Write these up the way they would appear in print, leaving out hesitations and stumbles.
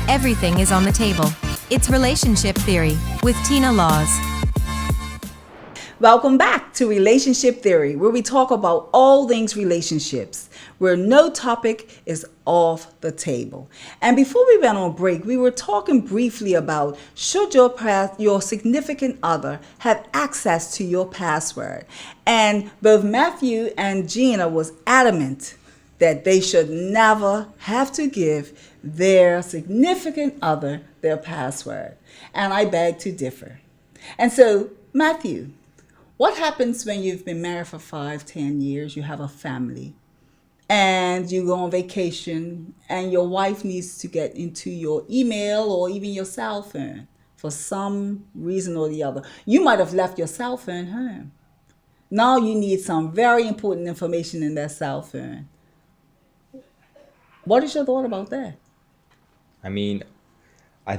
everything is on the table. It's Relationship Theory with Tina Laws. Welcome back to Relationship Theory, where we talk about all things relationships, where no topic is off the table. And before we went on break, we were talking briefly about should your significant other have access to your password. And both Matthew and Gina was adamant that they should never have to give their significant other their password. And I beg to differ. And so, Matthew, what happens when you've been married for 5-10 years, you have a family, and you go on vacation, and your wife needs to get into your email or even your cell phone for some reason or the other? You might have left your cell phone home. Now you need some very important information in that cell phone. What is your thought about that? I mean, I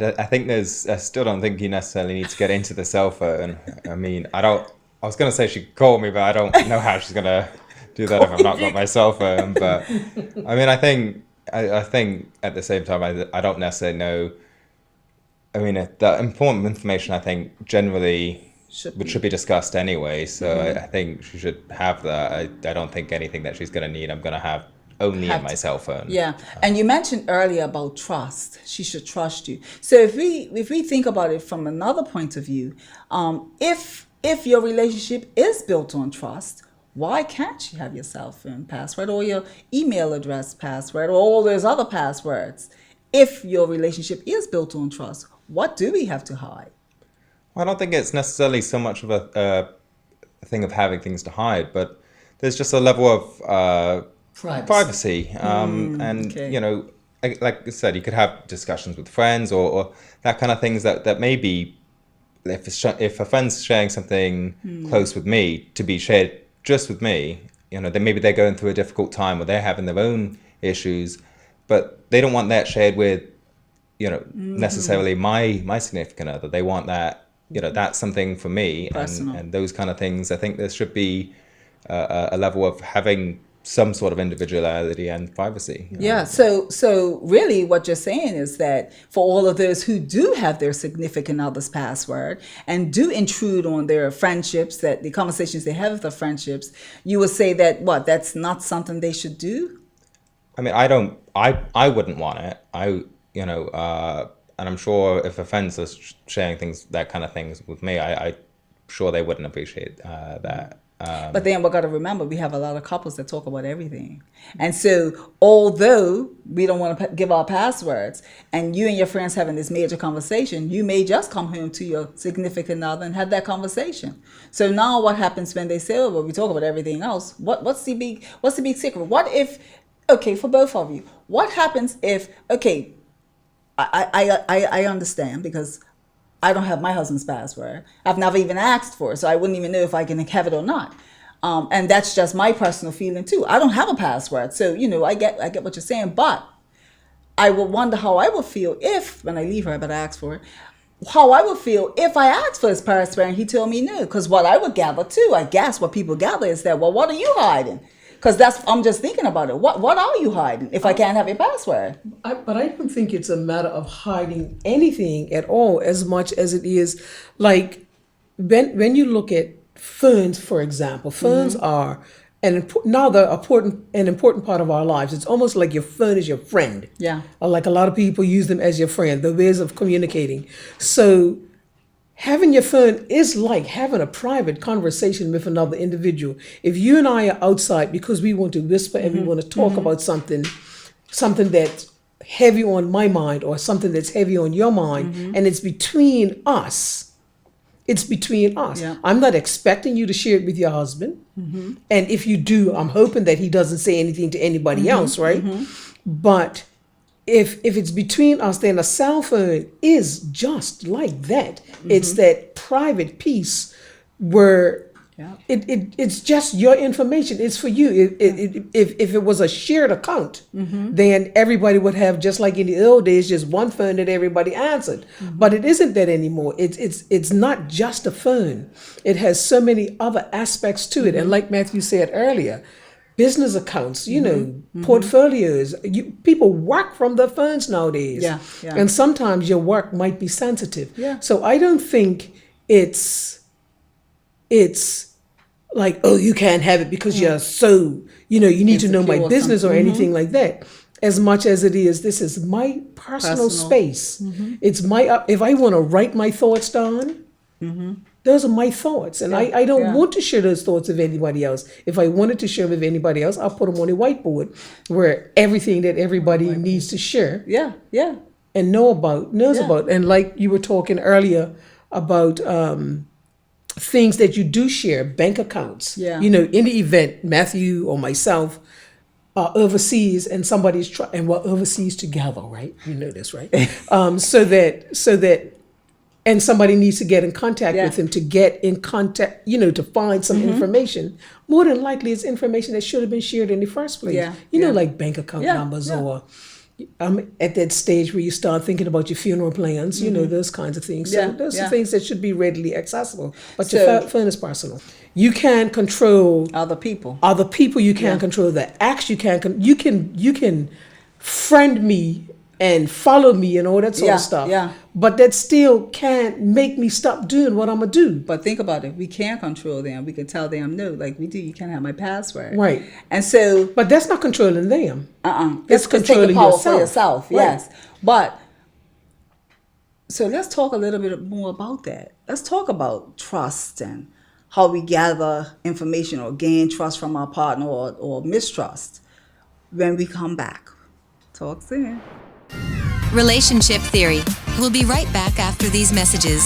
still don't think you necessarily need to get into the cell phone. I mean, I was going to say she could call me, but I don't know how she's going to do that if I've not got my cell phone. But I mean, I think at the same time, I don't necessarily know. I mean, the important information, I think, generally should be discussed anyway. So I think she should have that. I don't think anything that she's going to need, I'm going to have only in my cell phone. Yeah. And you mentioned earlier about trust. She should trust you. So if we think about it from another point of view, if your relationship is built on trust, why can't she have your cell phone password or your email address password or all those other passwords? If your relationship is built on trust, what do we have to hide? Well, I don't think it's necessarily so much of a thing of having things to hide, but there's just a level of privacy. Okay. You know, like I said, you could have discussions with friends or that kind of things that maybe if a friend's sharing something close with me to be shared just with me, you know, then maybe they're going through a difficult time or they're having their own issues, but they don't want that shared with, you know, necessarily my significant other. They want that, you know, that's something for me and those kind of things. I think there should be a level of having some sort of individuality and privacy. Yeah. So really what you're saying is that for all of those who do have their significant other's password and do intrude on their friendships, that the conversations they have with the friendships, you would say that that's not something they should do? I mean, I wouldn't want it. And I'm sure if a friend's are sharing that kind of things with me, I'm sure they wouldn't appreciate that. But then we got to remember, we have a lot of couples that talk about everything. And so although we don't want to give our passwords and you and your friends having this major conversation, you may just come home to your significant other and have that conversation. So now what happens when they say, oh, well, we talk about everything else? What's the big secret? What if, okay, for both of you, what happens if, okay, I understand because I don't have my husband's password. I've never even asked for it, so I wouldn't even know if I can have it or not. And that's just my personal feeling too. I don't have a password, so I get what you're saying. But I will wonder how I would feel if, when I leave her, but I ask for it, how I would feel if I asked for his password and he told me no. Because what I would gather too, I guess what people gather is that, well, what are you hiding? Because I'm just thinking about it. What are you hiding if I can't have your password? But I don't think it's a matter of hiding anything at all as much as it is like when you look at phones, for example. Phones are an important part of our lives. It's almost like your phone is your friend. Yeah. Like a lot of people use them as your friend, the ways of communicating. So having your phone is like having a private conversation with another individual. If you and I are outside because we want to whisper and we want to talk about something that's heavy on my mind or something that's heavy on your mind, and it's between us. It's between us. Yeah. I'm not expecting you to share it with your husband. And if you do, I'm hoping that he doesn't say anything to anybody else, right? But if it's between us, then a cell phone is just like that. It's that private piece where it's just your information. It's for you. If it was a shared account, then everybody would have, just like in the old days, just one phone that everybody answered. But it isn't that anymore. It's not just a phone. It has so many other aspects to it. And like Matthew said earlier, business accounts, portfolios. People work from their phones nowadays. Yeah, yeah. And sometimes your work might be sensitive. Yeah. So I don't think it's like, oh, you can't have it because you're so, you need to know my Insecure or business or something. anything like that. As much as it is, this is my personal space. It's my, if I want to write my thoughts down, those are my thoughts. And I don't want to share those thoughts with anybody else. If I wanted to share with anybody else, I'll put them on a whiteboard where everything that everybody needs to share Yeah, yeah. and knows about. And like you were talking earlier about things that you do share, bank accounts. Yeah. In the event Matthew or myself are overseas and and we're overseas together, right? You know this, right? So that and somebody needs to get in contact with him to get in contact, to find some information. More than likely, it's information that should have been shared in the first place. Yeah, Like bank account numbers or at that stage where you start thinking about your funeral plans, those kinds of things. So those are things that should be readily accessible. But your phone is personal. You can't control Other people. You can't control the acts. You can friend me and follow me and all that sort of stuff. Yeah. But that still can't make me stop doing what I'm gonna do. But think about it. We can't control them. We can tell them no, like we do. You can't have my password. Right. And so, But that's not controlling them. it's controlling taking power yourself. for yourself. Right. Yes. But so let's talk a little bit more about that. Let's talk about trust and how we gather information or gain trust from our partner or mistrust when we come back. Talk soon. Relationship Theory. We'll be right back after these messages.